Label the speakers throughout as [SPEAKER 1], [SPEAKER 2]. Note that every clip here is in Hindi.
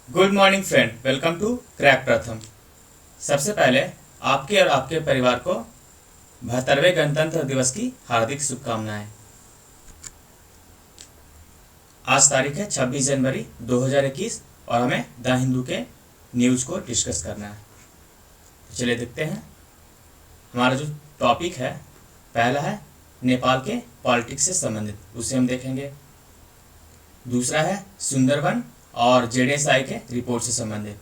[SPEAKER 1] Good morning friend, welcome to crack Pratham. सबसे पहले आपके और आपके परिवार को 72वें गणतंत्र दिवस की हार्दिक शुभकामनाएं। आज तारीख है 26 जनवरी 2021 और हमें द हिंदू के न्यूज को डिस्कस करना है। तो चलिए देखते हैं। हमारा जो टॉपिक है पहला है नेपाल के पॉलिटिक्स से संबंधित, उसे हम देखेंगे। दूसरा है सुंदरवन और जेडीएसआई के रिपोर्ट से संबंधित।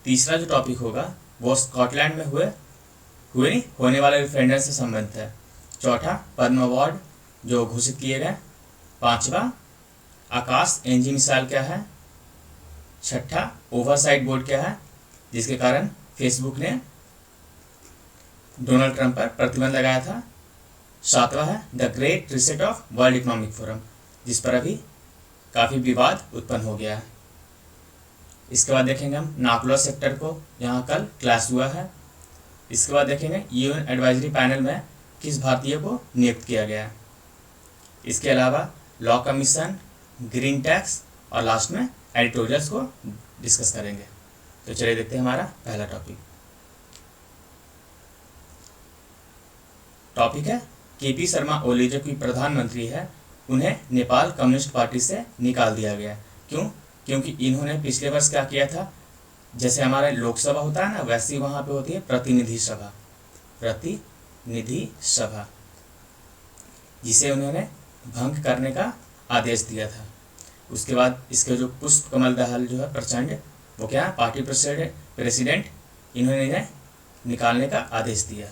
[SPEAKER 1] तीसरा जो टॉपिक होगा वो स्कॉटलैंड में होने वाले रेफरेंडम से संबंधित है। चौथा पद्म अवार्ड जो घोषित किए गए। पांचवा आकाश एनजी मिसाइल क्या है। छठा ओवरसाइट बोर्ड क्या है जिसके कारण फेसबुक ने डोनाल्ड ट्रंप पर प्रतिबंध लगाया था। सातवां है the great reset of world economic forum, जिस पर अभी काफ़ी विवाद उत्पन्न हो गया है। इसके बाद देखेंगे हम नाकुला सेक्टर को, जहाँ कल क्लास हुआ है। इसके बाद देखेंगे यूएन एडवाइजरी पैनल में किस भारतीय को नियुक्त किया गया है। इसके अलावा लॉ कमीशन, ग्रीन टैक्स और लास्ट में एडिटोरियल्स को डिस्कस करेंगे। तो चलिए देखते हैं हमारा पहला टॉपिक है केपी शर्मा ओली जो कि प्रधानमंत्री है, उन्हें नेपाल कम्युनिस्ट पार्टी से निकाल दिया गया। क्यों? क्योंकि इन्होंने पिछले वर्ष क्या किया था, जैसे हमारे लोकसभा होता है ना, वैसे ही वहाँ पे होती है प्रतिनिधि सभा, जिसे उन्होंने भंग करने का आदेश दिया था। उसके बाद इसके जो पुष्प कमल दहल जो है प्रचंड, वो क्या पार्टी प्रेसिडेंट, इन्होंने इन्हें निकालने का आदेश दिया।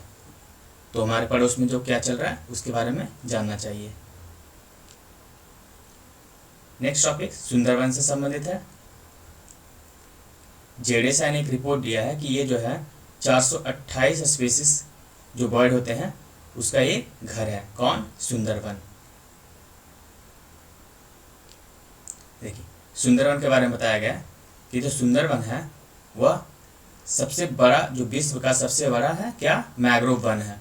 [SPEAKER 1] तो हमारे पड़ोस में जो क्या चल रहा है उसके बारे में जानना चाहिए। नेक्स्ट टॉपिक सुंदरवन से संबंधित है। जेडीएसआई ने एक रिपोर्ट दिया है कि ये जो है 428 स्पीसीज जो बर्ड होते हैं उसका ये घर है। कौन? सुंदरवन। देखिए सुंदरवन के बारे में बताया गया कि जो सुंदरवन है वह सबसे बड़ा, जो विश्व का सबसे बड़ा है क्या, मैंग्रोव वन है,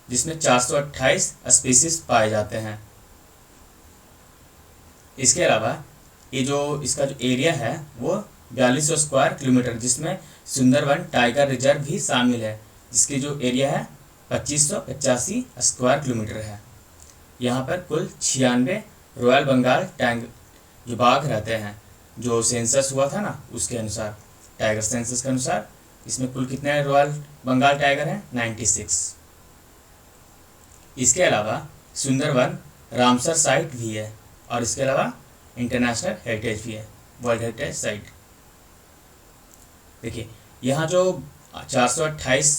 [SPEAKER 1] जिसमें 428 स्पीसीज पाए जाते हैं। इसके अलावा ये जो इसका जो एरिया है वो 4200 स्क्वायर किलोमीटर, जिसमें सुंदरवन टाइगर रिजर्व भी शामिल है, जिसकी जो एरिया है 2585 स्क्वायर किलोमीटर है। यहाँ पर कुल 96 रॉयल बंगाल जो बाघ रहते हैं। जो सेंसस हुआ था ना उसके अनुसार, टाइगर सेंसस के अनुसार, इसमें कुल कितने रॉयल बंगाल टाइगर हैं? 96। इसके अलावा सुंदरवन रामसर साइट भी है और इसके अलावा इंटरनेशनल हेरिटेज भी है, वर्ल्ड हेरिटेज साइट। देखिए यहाँ जो 428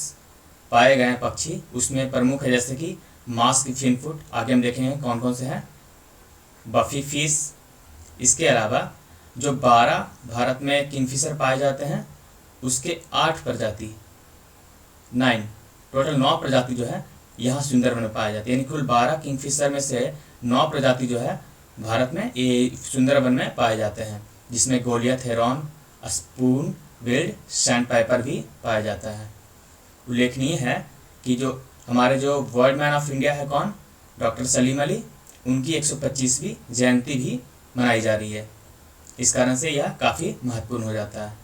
[SPEAKER 1] पाए गए हैं पक्षी, उसमें प्रमुख है जैसे कि मास्क फिनफुट, आगे हम देखेंगे कौन कौन से हैं, बफी फिश। इसके अलावा जो 12 भारत में किंगफिशर पाए जाते हैं उसके 8 प्रजाति, 9 टोटल 9 प्रजाति जो है यहाँ सुंदरवन में पाए जाती है। यानी कुल 12 किंगफिशर में से 9 प्रजाति जो है भारत में ये सुंदरवन में पाए जाते हैं, जिसमें Goliath heron, spoon build, sand Piper भी पाया जाता है। उल्लेखनीय है कि जो हमारे जो वर्ल्ड मैन ऑफ इंडिया है कौन, डॉक्टर सलीम अली, उनकी 125वीं जयंती भी मनाई जा रही है। इस कारण से यह काफ़ी महत्वपूर्ण हो जाता है।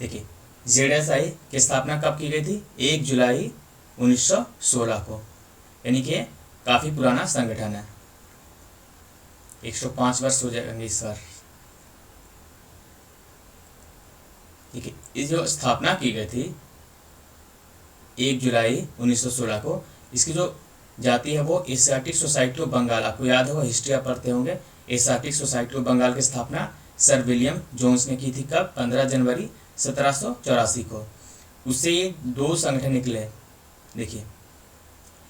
[SPEAKER 1] देखिए जेडीएसआई की स्थापना कब की गई थी? 1 जुलाई 1916 को, यानी कि काफ़ी पुराना संगठन है। 105 वर्ष हो जाएंगे इस बार। ठीक है, इस जो स्थापना की गई थी 1 जुलाई 1916 को, इसकी जो जाति है वो एशियाटिक सोसाइटी ऑफ बंगाल, आपको याद होगा, हिस्ट्री आप पढ़ते होंगे। एशियाटिक सोसाइटी ऑफ बंगाल की स्थापना सर विलियम जोन्स ने की थी। कब? 15 जनवरी 1784 को। उससे ये 2 संगठन निकले। देखिए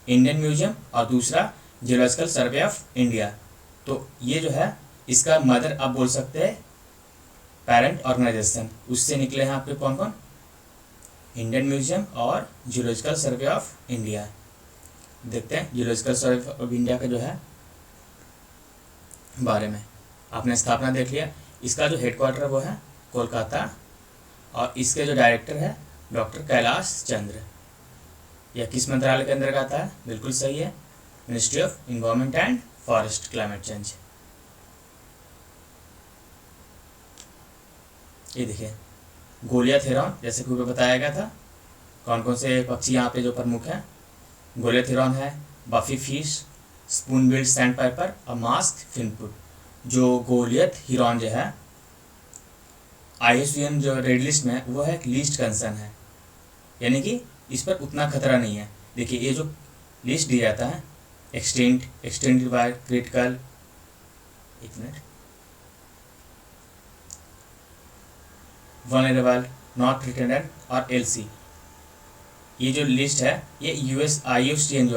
[SPEAKER 1] इंडियन म्यूजियम और दूसरा जियोलॉजिकल सर्वे ऑफ इंडिया। तो ये जो है इसका मदर आप बोल सकते हैं पेरेंट ऑर्गेनाइजेशन। उससे निकले हैं आपके कौन कौन? इंडियन म्यूजियम और जियोलॉजिकल सर्वे ऑफ इंडिया। देखते हैं जियोलॉजिकल सर्वे ऑफ इंडिया का जो है बारे में। आपने स्थापना देख लिया। इसका जो हेडक्वार्टर वो है कोलकाता और इसके जो डायरेक्टर है डॉक्टर कैलाश चंद्र। यह किस मंत्रालय के अंदर आता है? बिल्कुल सही है, ministry of environment and forest climate change. ये देखिए गोलियत हेरॉन, जैसे कि ऊपर बताया गया था। कौन कौन से पक्षी यहाँ पे जो प्रमुख हैं, गोलियत हेरॉन है, buffy fish, spoon build sand Piper और मास्क फिनपुट। जो गोलियत हिरॉन जो है IUCN जो रेड लिस्ट में है वो है लीस्ट कंसर्न है, यानी कि इस पर उतना खतरा नहीं है। देखिए ये जो लिस्ट दिया जाता है, एक्सटेंडेड बाय क्रिटिकल, एक मिनट, वनरेबल, नॉट थ्रेटेंड और LC, ये जो लिस्ट है ये US IUCN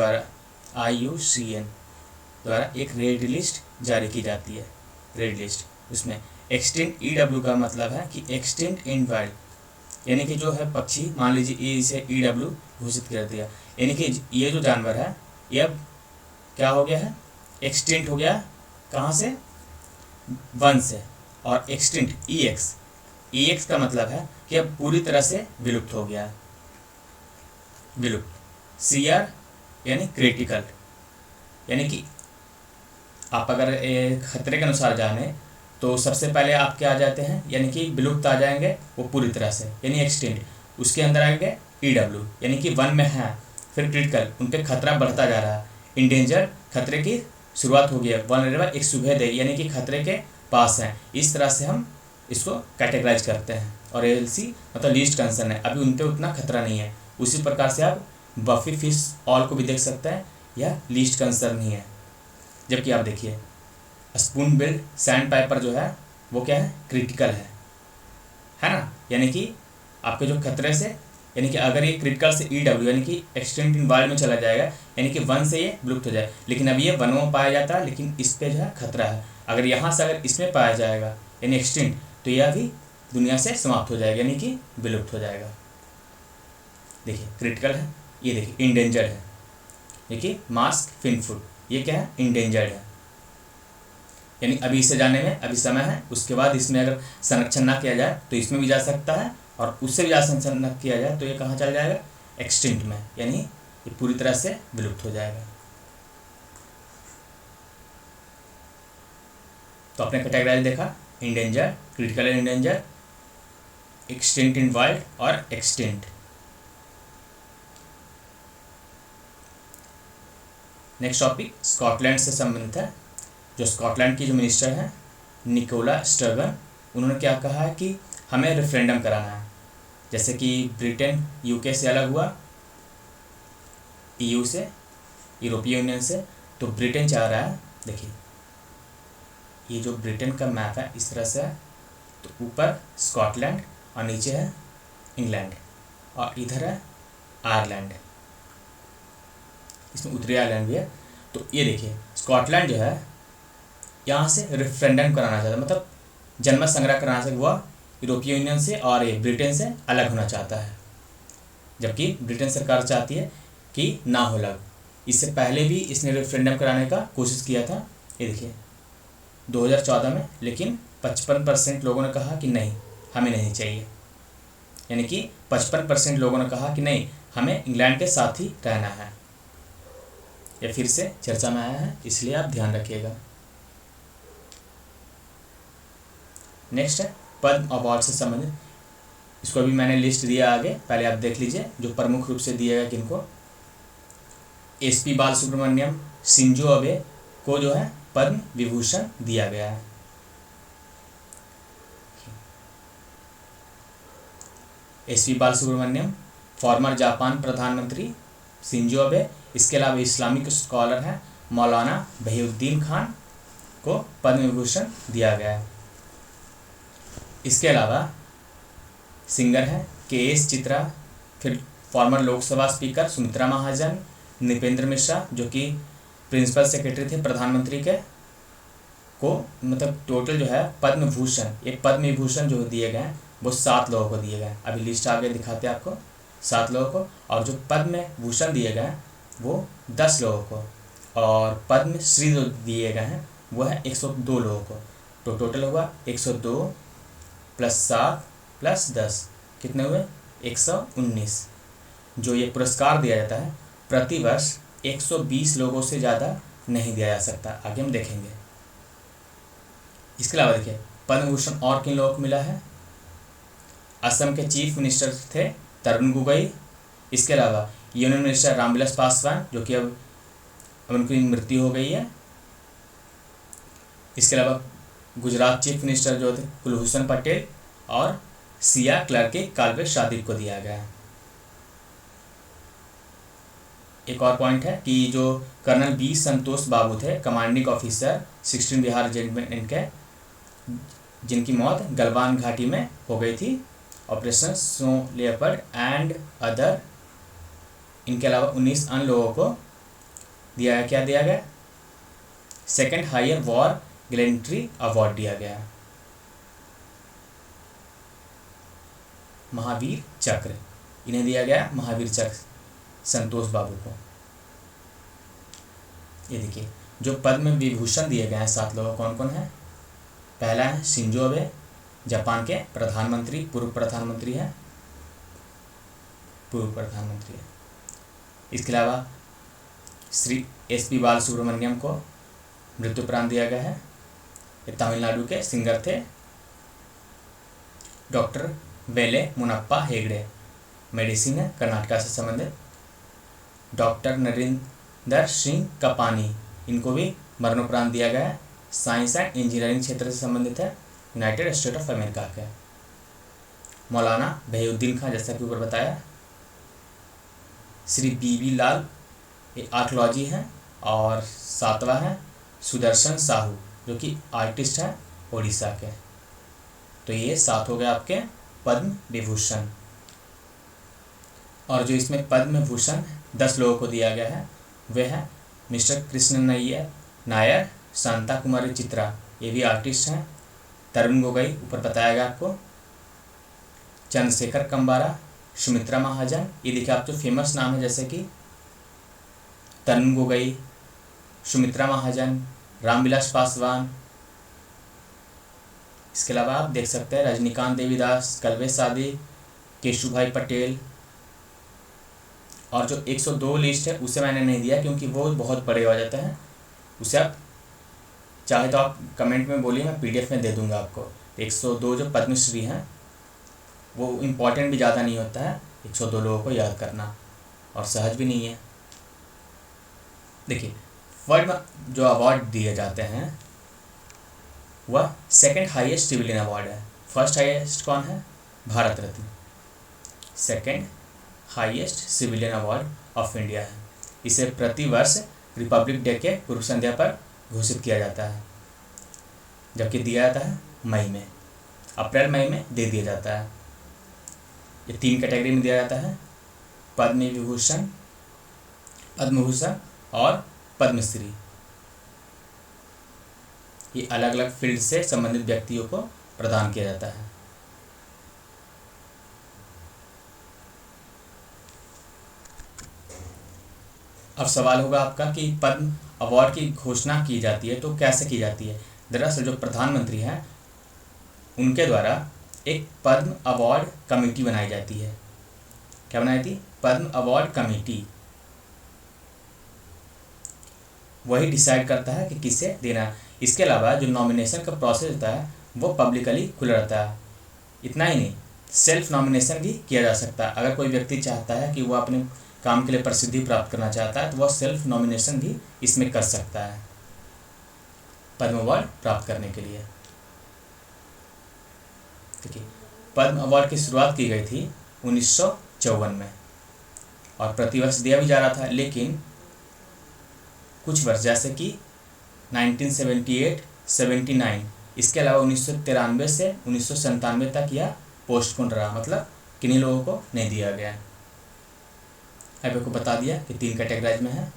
[SPEAKER 1] द्वारा एक रेड लिस्ट जारी की जाती है। रेड लिस्ट, उसमें एक्सटिंक्ट EW का मतलब है कि एक्सटिंक्ट इन वाइल्ड, यानी कि जो है पक्षी, मान लीजिए ये इसे EW घोषित कर दिया, यानी कि ये जो जानवर है ये अब क्या हो गया है, एक्सटिंक्ट हो गया। कहाँ से, वन से। और एक्सटिंक्ट EX का मतलब है कि अब पूरी तरह से विलुप्त हो गया है। विलुप्त, CR यानी क्रिटिकल, यानी कि आप अगर खतरे के अनुसार जाने तो सबसे पहले आप क्या आ जाते हैं, यानी कि विलुप्त आ जाएंगे वो पूरी तरह से, यानी एक्सटिंक्ट। उसके अंदर आएंगे EW, यानी कि वन में है। फिर क्रिटिकल, उन पर खतरा बढ़ता जा रहा है। इंडेंजर, खतरे की शुरुआत हो गई है। वनरेबल, एक सुभेदय, यानी कि खतरे के पास हैं। इस तरह से हम इसको कैटेगराइज करते हैं। और LC मतलब लीस्ट कंसर्न है, अभी उन पर उतना खतरा नहीं है। उसी प्रकार से आप बफी फिश ऑल को भी देख सकते हैं, यह लीस्ट कंसर्न ही है। जबकि आप देखिए स्पून बिल्ड सैंड पाइपर जो है वो क्या है, क्रिटिकल है ना, यानी कि आपके जो खतरे से, यानी कि अगर ये क्रिटिकल से EW यानी कि एक्सटिंक्ट इन वाइल्ड में चला जाएगा, यानी कि वन से ये विलुप्त हो जाए। लेकिन अभी ये वनों में पाया जाता है, लेकिन इस पे जो है खतरा है। अगर यहाँ से अगर इसमें पाया जाएगा यानी एक्सटिंक्ट, तो यह भी दुनिया से समाप्त हो जाएगा, यानी कि विलुप्त हो जाएगा। देखिए क्रिटिकल है, ये देखिए इंडेंजर्ड है। देखिए मास्क फिनफुट, ये क्या है, इंडेंजर्ड है, यानी अभी इसे जाने में अभी समय है। उसके बाद इसमें अगर संरक्षण ना किया जाए तो इसमें भी जा सकता है, और उससे भी ज़्यादा संरक्षण न किया जाए तो ये कहाँ चला जाएगा, एक्सटिंक्ट में, यानी ये पूरी तरह से विलुप्त हो जाएगा। तो आपने कैटेगराइज देखा, endangered, critical and endangered, extinct in wild और एक्सटिंक्ट। नेक्स्ट टॉपिक स्कॉटलैंड से संबंधित है। जो स्कॉटलैंड की जो मिनिस्टर हैं निकोला स्टर्गन, उन्होंने क्या कहा है कि हमें रेफरेंडम कराना है। जैसे कि ब्रिटेन UK से अलग हुआ, EU से, यूरोपीय यूनियन से, तो ब्रिटेन चाह रहा है, देखिए ये जो ब्रिटेन का मैप है इस तरह से है, तो ऊपर स्कॉटलैंड और नीचे है इंग्लैंड और इधर है आयरलैंड, इसमें उत्तरी आयरलैंड भी है। तो ये देखिए स्कॉटलैंड जो है यहाँ से रेफरेंडम कराना चाहता है, मतलब जनमत संग्रह कराना चाहता है, वह यूरोपीय यूनियन से और ये ब्रिटेन से अलग होना चाहता है। जबकि ब्रिटेन सरकार चाहती है कि ना हो अलग। इससे पहले भी इसने रेफरेंडम कराने का कोशिश किया था, ये देखिए 2014 में, लेकिन 55% लोगों ने कहा कि नहीं हमें नहीं चाहिए, यानी कि 55% लोगों ने कहा कि नहीं हमें इंग्लैंड के साथ ही रहना है। यह फिर से चर्चा में आया है, इसलिए आप ध्यान रखिएगा। नेक्स्ट है पद्म अवार्ड से संबंधित, इसको भी मैंने लिस्ट दिया आगे, पहले आप देख लीजिए जो प्रमुख रूप से दिया गया किनको। SP बालसुब्रमण्यम, शिंजो अबे को जो है पद्म विभूषण दिया गया है। SP बालसुब्रमण्यम, फॉर्मर जापान प्रधानमंत्री शिंजो अबे, इसके अलावा इस्लामिक स्कॉलर हैं मौलाना बहीउद्दीन खान को पद्म विभूषण दिया गया है। इसके अलावा सिंगर हैं KS चित्रा, फिर फॉर्मर लोकसभा स्पीकर सुमित्रा महाजन, नृपेंद्र मिश्रा जो कि प्रिंसिपल सेक्रेटरी थे प्रधानमंत्री के, को मतलब टोटल जो है पद्म भूषण, एक पद्म विभूषण जो दिए गए हैं वो 7 लोगों को दिए गए। अभी लिस्ट आगे दिखाते हैं आपको, 7 लोगों को, और जो पद्म भूषण दिए गए हैं वो 10 लोगों को, और पद्म श्री जो दिए गए हैं वो है 102 लोगों को। तो टोटल हुआ 102 + 7 + 10 कितने हुए, 119। जो ये पुरस्कार दिया जाता है प्रतिवर्ष 120 लोगों से ज़्यादा नहीं दिया जा सकता, आगे हम देखेंगे। इसके अलावा देखिए पद्म भूषण और किन लोगों को मिला है, असम के चीफ मिनिस्टर थे तरुण गोगोई। इसके अलावा यूनियन मिनिस्टर रामविलास पासवान, जो कि अब उनकी मृत्यु हो गई है। इसके अलावा गुजरात चीफ मिनिस्टर जो थे कुलभूषण पटेल, और सिया क्लर्क के कालवे शादी को दिया गया। एक और पॉइंट है कि जो कर्नल बी संतोष बाबू थे, कमांडिंग ऑफिसर 16 बिहार रेजिमेंट के, जिनकी मौत गलवान घाटी में हो गई थी, operation snow leopard and other. इनके अलावा 19 अन्य लोगों को क्या दिया गया? Second higher war gallantry award दिया गया। महावीर चक्र इन्हें दिया गया, महावीर चक्र संतोष बाबू को। ये देखिए, जो पद्म विभूषण दिए गए हैं 7 लोगों, कौन कौन है? पहला है शिंजो अबे, जापान के प्रधानमंत्री, पूर्व प्रधानमंत्री है। इसके अलावा श्री SP बालसुब्रमण्यम को मृत्युपरांत दिया गया है। ये तमिलनाडु के सिंगर थे। डॉक्टर वेले मुनप्पा हेगड़े, मेडिसिन है, कर्नाटका से संबंधित। डॉक्टर नरेंद्र सिंह कपानी, इनको भी मरणोपरांत दिया गया है। साइंस एंड इंजीनियरिंग क्षेत्र से संबंधित है, यूनाइटेड स्टेट ऑफ अमेरिका के। मौलाना बहीउद्दीन खां, जैसा कि ऊपर बताया। श्री BB लाल, ये आर्कियोलॉजी है। और 7वां है सुदर्शन साहू, जो कि आर्टिस्ट है उड़ीसा के। तो ये 7 हो गए आपके पद्म विभूषण। और जो इसमें पद्म भूषण 10 लोगों को दिया गया है, वे हैं मिस्टर कृष्ण नायर, शांता कुमारी चित्रा, ये भी आर्टिस्ट हैं। तरुण गोगोई, ऊपर बताया गया आपको। चंद्रशेखर कंबारा, सुमित्रा महाजन, ये देखिए आप जो फेमस नाम है, जैसे कि तरुण गोगोई, सुमित्रा महाजन, रामविलास पासवान। इसके अलावा आप देख सकते हैं रजनीकांत देवीदास, कलवे सादी, केशुभाई पटेल। और जो 102 लिस्ट है उसे मैंने नहीं दिया क्योंकि वो बहुत बड़े हो जाते हैं। उसे आप चाहे तो आप कमेंट में बोलिए, मैं PDF में दे दूंगा आपको। 102 जो पद्मश्री हैं वो इम्पॉर्टेंट भी ज़्यादा नहीं होता है 102 लोगों को याद करना, और सहज भी नहीं है। देखिए, पद्म जो अवार्ड दिए जाते हैं वह सेकंड हाईएस्ट सिविलियन अवार्ड है। फर्स्ट हाईएस्ट कौन है? Bharat Ratna. Second highest civilian award of India है। इसे प्रतिवर्ष रिपब्लिक डे के पूर्व संध्या पर घोषित किया जाता है, जबकि दिया जाता है मई में, अप्रैल मई में दे दिया जाता है। ये 3 कैटेगरी में दिया जाता है, पद्म विभूषण, पद्मभूषण और पद्मश्री। ये अलग अलग फील्ड से संबंधित व्यक्तियों को प्रदान किया जाता है। अब सवाल होगा आपका कि पद्म अवार्ड की घोषणा की जाती है तो कैसे की जाती है? दरअसल जो प्रधानमंत्री हैं उनके द्वारा एक पद्म अवार्ड कमेटी बनाई जाती है। क्या बनाई थी? पद्म अवार्ड कमेटी। वही डिसाइड करता है कि किसे देना है। इसके अलावा जो नॉमिनेशन का प्रोसेस होता है वो पब्लिकली खुला रहता है। इतना ही नहीं, सेल्फ नॉमिनेशन भी किया जा सकता है। अगर कोई व्यक्ति चाहता है कि वो अपने काम के लिए प्रसिद्धि प्राप्त करना चाहता है तो वह सेल्फ नॉमिनेशन भी इसमें कर सकता है पद्म अवार्ड प्राप्त करने के लिए। देखिए, पद्म अवार्ड की शुरुआत की गई थी 1954 में और प्रतिवर्ष दिया भी जा रहा था, लेकिन कुछ वर्ष जैसे कि 1978, 79, इसके अलावा 1993 से 1997 तक यह पोस्टपोन रहा, मतलब किन्हीं लोगों को नहीं दिया गया। अब आपको बता दिया कि 3 कैटेगराइज में है।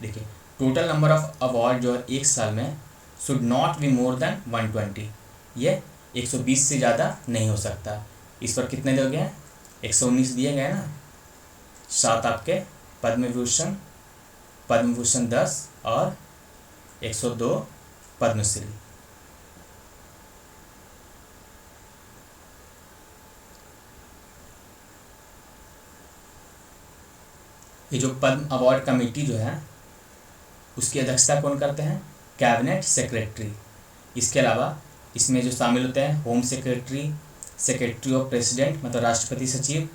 [SPEAKER 1] देखिए, टोटल नंबर ऑफ अवार्ड जो है एक साल में should not be more than 120। ये 120 से ज़्यादा नहीं हो सकता। इस पर कितने दिए गए हैं? 119 दिए गए ना। 7 आपके पद्म भूषण 10 और 102 पद्मश्री। ये जो पद्म अवार्ड कमेटी जो है उसकी अध्यक्षता कौन करते हैं? Cabinet secretary. इसके अलावा इसमें जो शामिल होते हैं home secretary, secretary of president मतलब राष्ट्रपति सचिव,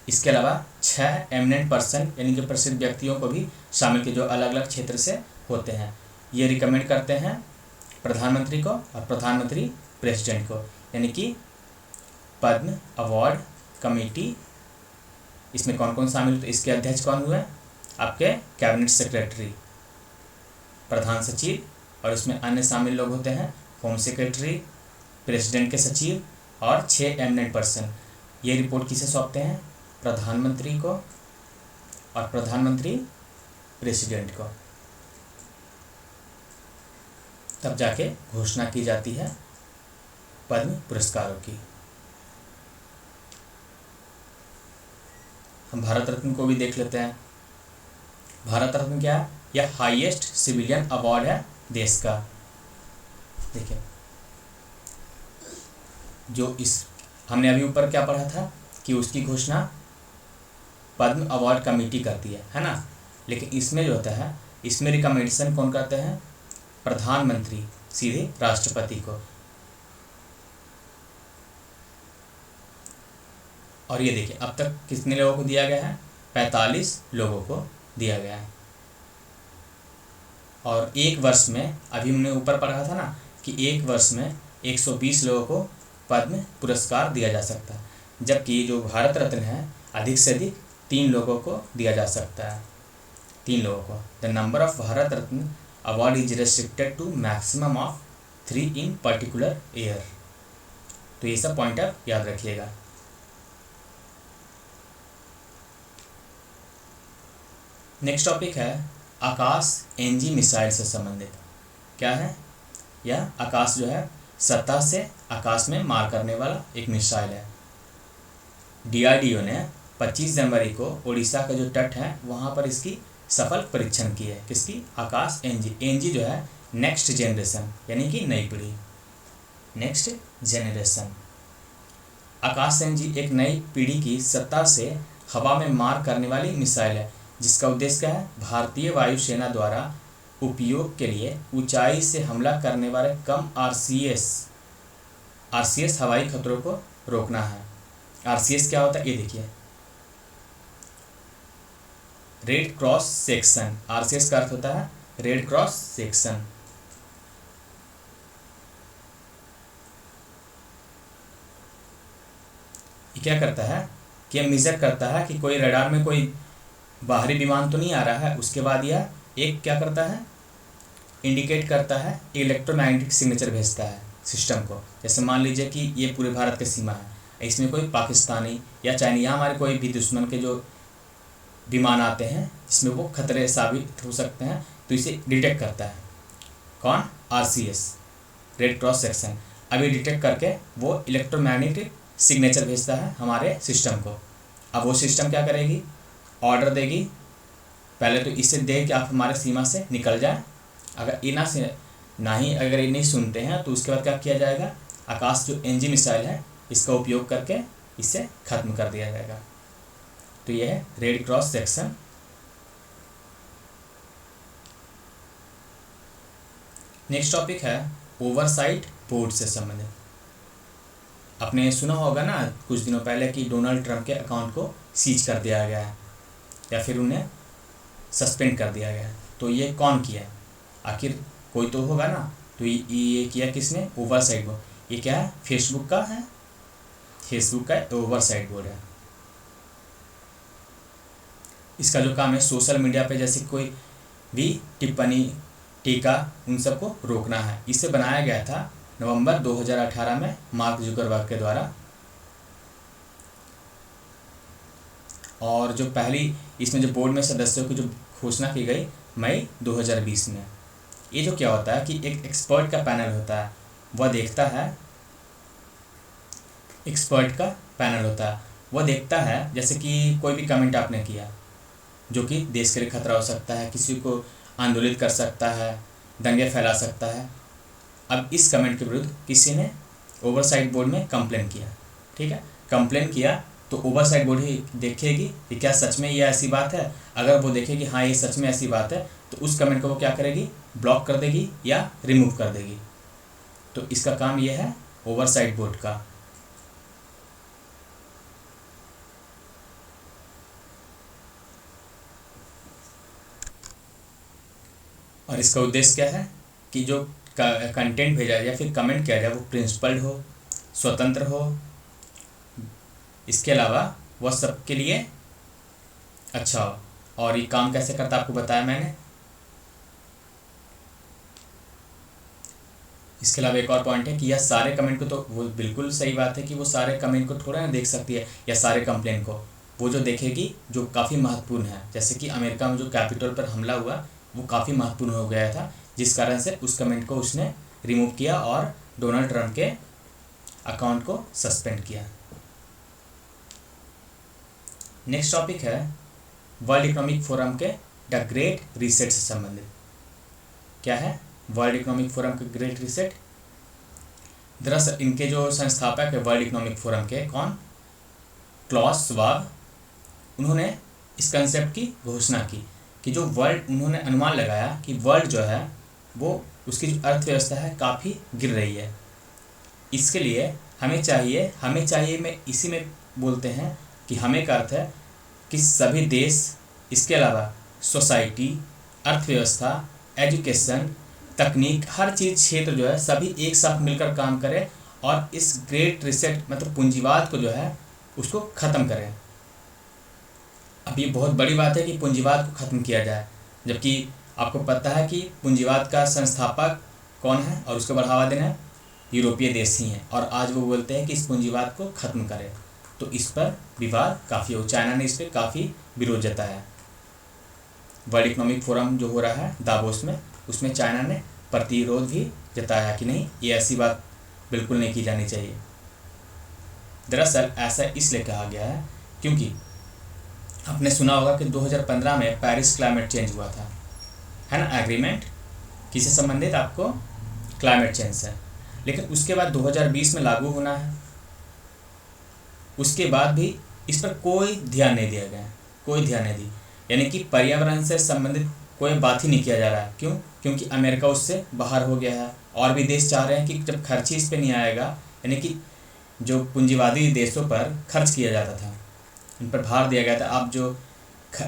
[SPEAKER 1] इसके अलावा 6 एमिनेंट पर्सन यानी कि प्रसिद्ध व्यक्तियों को भी शामिल किए जो अलग अलग क्षेत्र से होते हैं। ये रिकमेंड करते हैं प्रधानमंत्री को और प्रधानमंत्री प्रेसिडेंट को, यानी कि पद्म अवार्ड कमेटी। इसमें कौन कौन शामिल होते, इसके अध्यक्ष कौन हुए, आपके कैबिनेट सेक्रेटरी, प्रधान सचिव, और इसमें अन्य शामिल लोग होते हैं होम सेक्रेटरी, प्रेसिडेंट के सचिव और 6 एमिनेंट पर्सन। ये रिपोर्ट किसे सौंपते हैं, प्रधानमंत्री को और प्रधानमंत्री प्रेसिडेंट को। तब जाके घोषणा की जाती है पद्म पुरस्कारों की। हम भारत रत्न को भी देख लेते हैं। भारत रत्न क्या है, यह हाईएस्ट सिविलियन अवार्ड है देश का। देखिए जो इस हमने अभी ऊपर क्या पढ़ा था कि उसकी घोषणा पद्म अवार्ड कमेटी करती है ना, लेकिन इसमें जो होता है इसमें रिकमेंडेशन कौन करते हैं, प्रधानमंत्री सीधे राष्ट्रपति को। और ये देखिए अब तक कितने लोगों को दिया गया है, 45 लोगों को दिया गया है। और एक वर्ष में अभी हमने ऊपर पढ़ा था ना कि एक वर्ष में 120 लोगों को पद्म पुरस्कार दिया जा सकता है, जबकि जो भारत रत्न है अधिक से अधिक 3 लोगों को दिया जा सकता है, 3 लोगों को। The number of Bharat Ratna award is restricted to maximum of 3 in particular year. तो ये सब पॉइंट आप याद रखिएगा। नेक्स्ट टॉपिक है आकाश एनजी मिसाइल से संबंधित। क्या है यह, आकाश जो है सतह से आकाश में मार करने वाला एक मिसाइल है। डीआरडीओ ने 25 जनवरी को उड़ीसा का जो तट है वहाँ पर इसकी सफल परीक्षण की है। किसकी, आकाश एनजी। एनजी जो है नेक्स्ट जनरेशन यानी कि नई पीढ़ी, नेक्स्ट जनरेशन। आकाश एनजी एक नई पीढ़ी की सतह से हवा में मार करने वाली मिसाइल है जिसका उद्देश्य क्या है, भारतीय वायुसेना द्वारा उपयोग के लिए ऊंचाई से हमला करने वाले कम आरसीएस हवाई खतरों को रोकना है। आरसीएस क्या होता है ये देखिए, रेड क्रॉस सेक्शन। आरसीएस का अर्थ होता है रेड क्रॉस सेक्शन। ये क्या करता है कि मेजर करता है कि कोई रडार में कोई बाहरी विमान तो नहीं आ रहा है, उसके बाद यह एक क्या करता है, इंडिकेट करता है, इलेक्ट्रोमैग्नेटिक सिग्नेचर भेजता है सिस्टम को। जैसे मान लीजिए कि ये पूरे भारत की सीमा है, इसमें कोई पाकिस्तानी या चाइनीज या हमारे कोई भी दुश्मन के जो विमान आते हैं जिसमें वो खतरे साबित हो सकते हैं, तो इसे डिटेक्ट करता है कौन, आरसीएस, रेड क्रॉस सेक्शन। अभी डिटेक्ट करके वो इलेक्ट्रोमैग्नेटिक सिग्नेचर भेजता है हमारे सिस्टम को। अब वो सिस्टम क्या करेगी, ऑर्डर देगी, पहले तो इसे दे कि आप हमारे सीमा से निकल जाए। अगर ये अगर ये नहीं सुनते हैं तो उसके बाद क्या किया जाएगा, आकाश जो एनजी मिसाइल है इसका उपयोग करके इसे खत्म कर दिया जाएगा। तो ये है red cross section. Next topic है ओवरसाइट बोर्ड से संबंधित। आपने सुना होगा ना कुछ दिनों पहले कि डोनाल्ड ट्रंप के अकाउंट को सीज कर दिया गया है या फिर उन्हें सस्पेंड कर दिया गया है। तो ये कौन किया है, आखिर कोई तो होगा ना। तो ये किया किसने, ओवरसाइट बोर्ड। ये क्या है, फेसबुक का है, फेसबुक का ओवरसाइट बोर्ड है। इसका जो काम है सोशल मीडिया पे जैसे कोई भी टिप्पणी टीका उन सबको रोकना है। इसे बनाया गया था नवंबर 2018 में मार्क जुकरबर्ग के द्वारा। और जो पहली इसमें जो बोर्ड में सदस्यों की जो घोषणा की गई मई 2020 में। ये जो क्या होता है कि एक एक्सपर्ट का पैनल होता है, वह देखता है, एक्सपर्ट का पैनल होता है, वह देखता है जैसे कि कोई भी कमेंट आपने किया जो कि देश के लिए खतरा हो सकता है, किसी को आंदोलित कर सकता है, दंगे फैला सकता है। अब इस कमेंट के विरुद्ध किसी ने ओवरसाइट बोर्ड में कंप्लेन किया, ठीक है, कंप्लेन किया तो ओवरसाइट बोर्ड ही देखेगी कि क्या सच में ये ऐसी बात है। अगर वो देखेगी हाँ ये सच में ऐसी बात है तो उस कमेंट को वो क्या करेगी, ब्लॉक कर देगी या रिमूव कर देगी। तो इसका काम ये है ओवरसाइट बोर्ड का। और इसका उद्देश्य क्या है कि जो कंटेंट भेजा जाए या फिर कमेंट किया जाए वो प्रिंसिपल्ड हो, स्वतंत्र हो, इसके अलावा वह सबके लिए अच्छा हो। और ये काम कैसे करता है आपको बताया मैंने। इसके अलावा एक और पॉइंट है कि यह सारे कमेंट को, तो वो बिल्कुल सही बात है कि वो सारे कमेंट को थोड़ा ना देख सकती है या सारे कंप्लेंट को, वो जो देखेगी जो काफ़ी महत्वपूर्ण है। जैसे कि अमेरिका में जो कैपिटल पर हमला हुआ वो काफ़ी महत्वपूर्ण हो गया था, जिस कारण से उस कमेंट को उसने रिमूव किया और डोनाल्ड ट्रंप के अकाउंट को सस्पेंड किया। नेक्स्ट टॉपिक है वर्ल्ड इकोनॉमिक फोरम के द ग्रेट रीसेट से संबंधित। क्या है वर्ल्ड इकोनॉमिक फोरम के ग्रेट रीसेट? दरअसल इनके जो संस्थापक है वर्ल्ड इकोनॉमिक फोरम के, कौन? Klaus Schwab. उन्होंने इस कंसेप्ट की घोषणा की कि जो वर्ल्ड, उन्होंने अनुमान लगाया कि वर्ल्ड जो है वो, उसकी जो अर्थव्यवस्था है काफ़ी गिर रही है। इसके लिए हमें चाहिए में इसी में बोलते हैं कि हमें का अर्थ है कि सभी देश, इसके अलावा सोसाइटी, अर्थव्यवस्था, एजुकेशन, तकनीक, हर चीज़ क्षेत्र जो है सभी एक साथ मिलकर काम करें और इस ग्रेट रिसेट मतलब पूंजीवाद को जो है उसको ख़त्म करें। अब ये बहुत बड़ी बात है कि पूंजीवाद को ख़त्म किया जाए, जबकि आपको पता है कि पूंजीवाद का संस्थापक कौन है और उसको बढ़ावा देना है यूरोपीय देश ही हैं, और आज वो बोलते हैं कि इस पूंजीवाद को ख़त्म करें। तो इस पर विवाद काफ़ी हो, चाइना ने इस पर काफ़ी विरोध जताया। वर्ल्ड इकोनॉमिक फोरम जो हो रहा है दावोस में, उसमें चाइना ने प्रतिरोध भी जताया कि नहीं, ये ऐसी बात बिल्कुल नहीं की जानी चाहिए। दरअसल ऐसा इसलिए कहा गया है क्योंकि आपने सुना होगा कि 2015 में पेरिस क्लाइमेट चेंज हुआ था, है ना, एग्रीमेंट, किससे संबंधित? आपको क्लाइमेट चेंज से। लेकिन उसके बाद 2020 में लागू होना है, उसके बाद भी इस पर कोई ध्यान नहीं दिया गया, कोई ध्यान नहीं दी, यानी कि पर्यावरण से संबंधित कोई बात ही नहीं किया जा रहा है। क्यों? क्योंकि अमेरिका उससे बाहर हो गया है और भी देश चाह रहे हैं कि जब खर्च ही इस पर नहीं आएगा, यानी कि जो पूंजीवादी देशों पर खर्च किया जाता था, इन पर भार दिया गया था, आप जो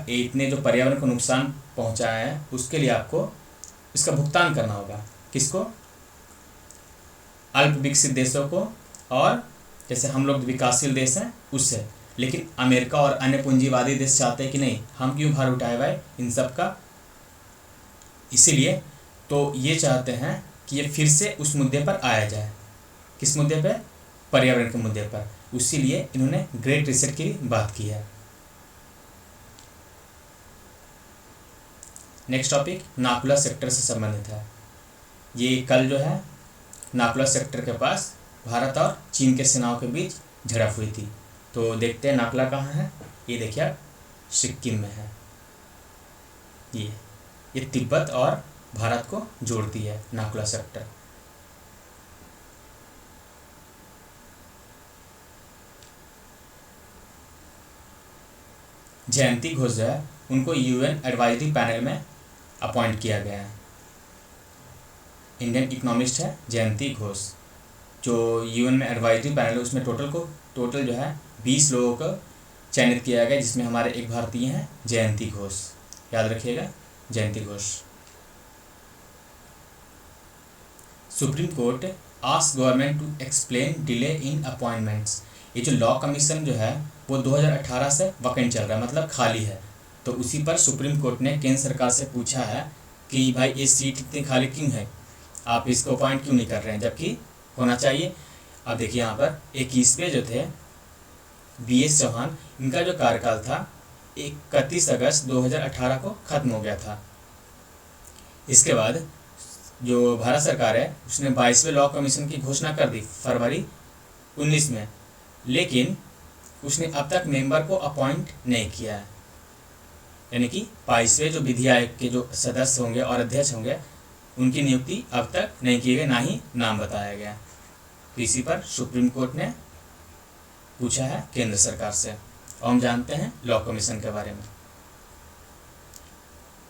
[SPEAKER 1] इतने जो पर्यावरण को नुकसान पहुंचाए हैं उसके लिए आपको इसका भुगतान करना होगा। किसको? अल्प विकसित देशों को, और जैसे हम लोग विकासशील देश हैं उससे। लेकिन अमेरिका और अन्य पूंजीवादी देश चाहते हैं कि नहीं, हम क्यों भार उठाए भाई इन सब का। इसीलिए तो ये चाहते हैं कि ये फिर से उस मुद्दे पर आया जाए। किस मुद्दे पर? पर्यावरण के मुद्दे पर। इसीलिए इन्होंने ग्रेट रीसेट की बात की है। नेक्स्ट टॉपिक नाकुला सेक्टर से संबंधित है। ये कल जो है नाकुला सेक्टर के पास भारत और चीन के सेनाओं के बीच झड़प हुई थी। तो देखते हैं नाकुला कहाँ है। ये देखिए आप, सिक्किम में है। ये तिब्बत और भारत को जोड़ती है नाकुला सेक्टर। जयंती घोष जो है उनको यूएन एडवाइजरी पैनल में अपॉइंट किया गया है। इंडियन इकोनॉमिस्ट है जयंती घोष, जो यूएन में एडवाइजरी पैनल है उसमें टोटल जो है 20 लोगों को चयनित किया गया, जिसमें हमारे एक भारतीय हैं जयंती घोष, याद रखिएगा Jayanti Ghosh. Supreme Court ask government to explain delay in appointments. ये जो लॉ कमीशन जो है वो 2018 से वैकेंट चल रहा है, मतलब खाली है। तो उसी पर सुप्रीम कोर्ट ने केंद्र सरकार से पूछा है कि भाई ये सीट इतनी खाली क्यों है, आप इसको अपॉइंट क्यों नहीं कर रहे हैं, जबकि होना चाहिए। अब देखिए यहाँ पर 21वें जो थे BS चौहान, इनका जो कार्यकाल था 31 अगस्त 2018 को ख़त्म हो गया था। इसके बाद जो भारत सरकार है उसने 22वें लॉ कमीशन की घोषणा कर दी फरवरी 19 में, लेकिन उसने अब तक मेंबर को अपॉइंट नहीं किया है। यानी कि 22वें जो विधि आयोग के जो सदस्य होंगे और अध्यक्ष होंगे उनकी नियुक्ति अब तक नहीं की गई, ना ही नाम बताया गया। तो इसी पर सुप्रीम कोर्ट ने पूछा है केंद्र सरकार से। और हम जानते हैं लॉ कमीशन के बारे में।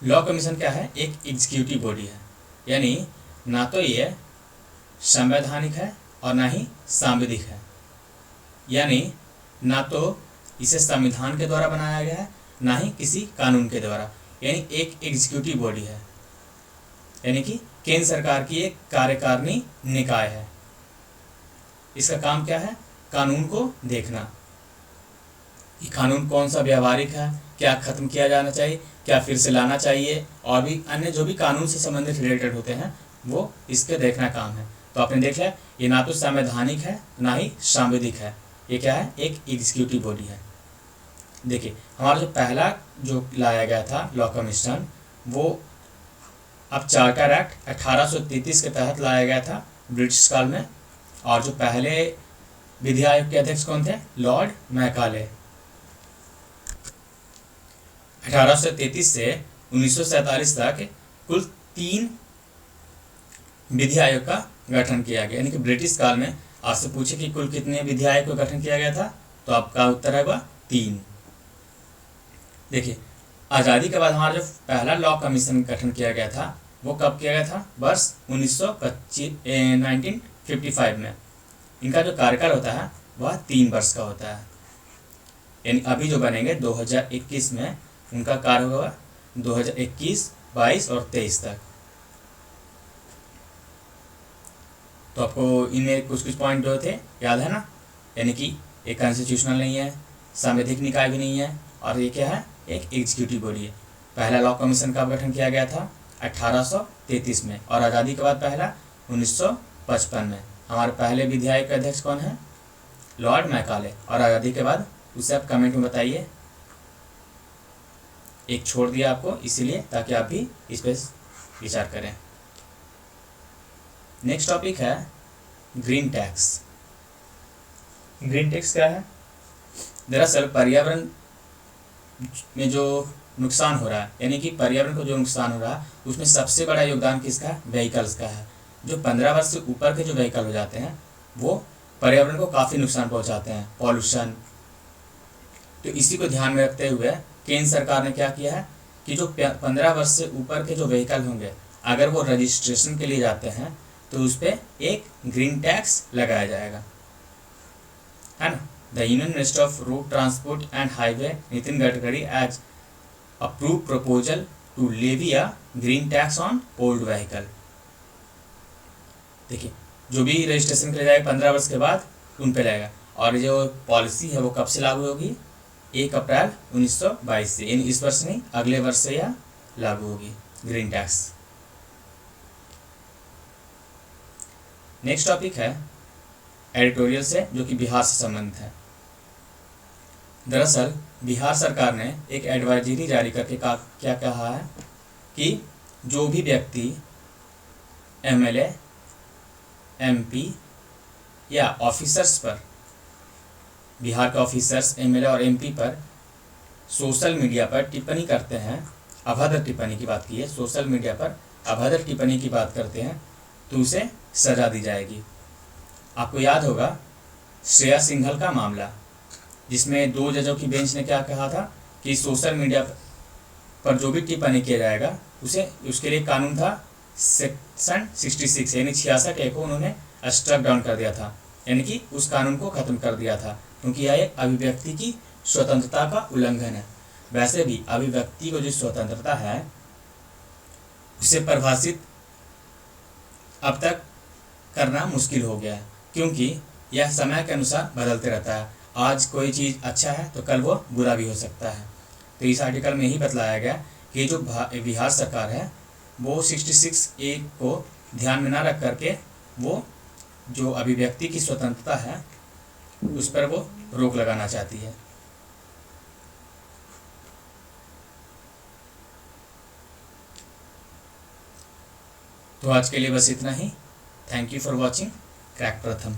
[SPEAKER 1] लॉ कमीशन क्या है? एक एग्जीक्यूटिव बॉडी है, यानी ना तो ये संवैधानिक है और ना ही सांविधिक है। यानी ना तो इसे संविधान के द्वारा बनाया गया है, ना ही किसी कानून के द्वारा। यानी एक एग्जीक्यूटिव बॉडी है, यानी कि केंद्र सरकार की एक कार्यकारिणी निकाय है। इसका काम क्या है? कानून को देखना कि कानून कौन सा व्यवहारिक है, क्या खत्म किया जाना चाहिए, क्या फिर से लाना चाहिए, और भी अन्य जो भी कानून से संबंधित रिलेटेड होते हैं वो इसके देखना काम है। तो आपने देख लिया, ये ना तो संवैधानिक है ना ही सांविधिक है। ये क्या है? एक एग्जीक्यूटिव बॉडी है। देखिए, हमारा जो पहला जो लाया गया था लॉ कमीशन, वो अब चार्टर एक्ट 1833 के तहत लाया गया था ब्रिटिश काल में। और जो पहले विधि आयोग के अध्यक्ष कौन थे? Lord Macaulay. 1833 से 1947 तक कुल 3 विधि आयोग का गठन किया गया। यानी कि ब्रिटिश काल में आपसे पूछे कि कुल कितने विधि आयोग का गठन किया गया था, तो आपका उत्तर है वह 3। देखिए, आज़ादी के बाद हमारा जो पहला लॉ कमीशन गठन किया गया था वो कब किया गया था? वर्ष 1955 में। इनका जो कार्यकाल होता है वह 3 वर्ष का होता है। यानी अभी जो बनेंगे 2021 में, उनका कार्य होगा 2021, 22 और 23 तक। तो आपको इनमें कुछ कुछ पॉइंट जो थे याद है ना? यानी कि एक कॉन्स्टिट्यूशनल नहीं है, संवैधानिक निकाय भी नहीं है, और ये क्या है? एक एग्जीक्यूटिव बॉडी है। पहला लॉ कमीशन का गठन किया गया था 1833 में, और आज़ादी के बाद पहला 1955 में। हमारे पहले विधि आयोग के अध्यक्ष कौन है? Lord Macaulay. और आज़ादी के बाद उसे आप कमेंट में बताइए। एक छोड़ दिया आपको इसीलिए, ताकि आप भी इस पर विचार करें। नेक्स्ट टॉपिक है ग्रीन टैक्स। ग्रीन टैक्स क्या है? दरअसल पर्यावरण में जो नुकसान हो रहा है, यानी कि पर्यावरण को जो नुकसान हो रहा है, उसमें सबसे बड़ा योगदान किसका है? व्हीकल्स का है। जो 15 वर्ष से ऊपर के जो व्हीकल हो जाते हैं वो पर्यावरण को काफ़ी नुकसान पहुंचाते हैं, पॉल्यूशन। तो इसी को ध्यान में रखते हुए केंद्र सरकार ने क्या किया है कि जो 15 वर्ष से ऊपर के जो व्हीकल होंगे, अगर वो रजिस्ट्रेशन के लिए जाते हैं तो उस पर एक ग्रीन टैक्स लगाया जाएगा, है ना। The union minister of road transport and highway Nitin Gadkari as approve proposal to levy a green tax on old vehicle. देखिए, जो भी रजिस्ट्रेशन के लिए जाएगा 15 वर्ष के बाद उन पे लगेगा। और जो पॉलिसी है वो कब से लागू होगी? 1 अप्रैल 1922 से, यानी इस वर्ष नहीं, अगले वर्ष से यह लागू होगी ग्रीन टैक्स। नेक्स्ट टॉपिक है एडिटोरियल से, जो कि बिहार से संबंधित है। दरअसल बिहार सरकार ने एक एडवाइजरी जारी करके क्या कहा है कि जो भी व्यक्ति एमएलए, एमपी या ऑफिसर्स पर, बिहार के ऑफिसर्स, एमएलए और एमपी पर सोशल मीडिया पर टिप्पणी करते हैं, अभद्र टिप्पणी की बात की है, सोशल मीडिया पर अभद्र टिप्पणी की बात करते हैं, तो उसे सजा दी जाएगी। आपको याद होगा श्रेया सिंघल का मामला, जिसमें 2 जजों की बेंच ने क्या कहा था कि सोशल मीडिया पर जो भी टिप्पणी किया जाएगा उसे, उसके लिए कानून था सेक्शन 66, यानी 66A को उन्होंने स्ट्रक डाउन कर दिया था, यानी कि उस कानून को खत्म कर दिया था, क्योंकि यह एक अभिव्यक्ति की स्वतंत्रता का उल्लंघन है। वैसे भी अभिव्यक्ति को जो स्वतंत्रता है उसे परिभाषित अब तक करना मुश्किल हो गया है, क्योंकि यह समय के अनुसार बदलते रहता है। आज कोई चीज़ अच्छा है तो कल वो बुरा भी हो सकता है। तो इस आर्टिकल में यही बतलाया गया कि जो बिहार सरकार है वो 66A को ध्यान में ना रख करके वो जो अभिव्यक्ति की स्वतंत्रता है उस पर वो रोक लगाना चाहती है। तो आज के लिए बस इतना ही। Thank you for watching crack प्रथम।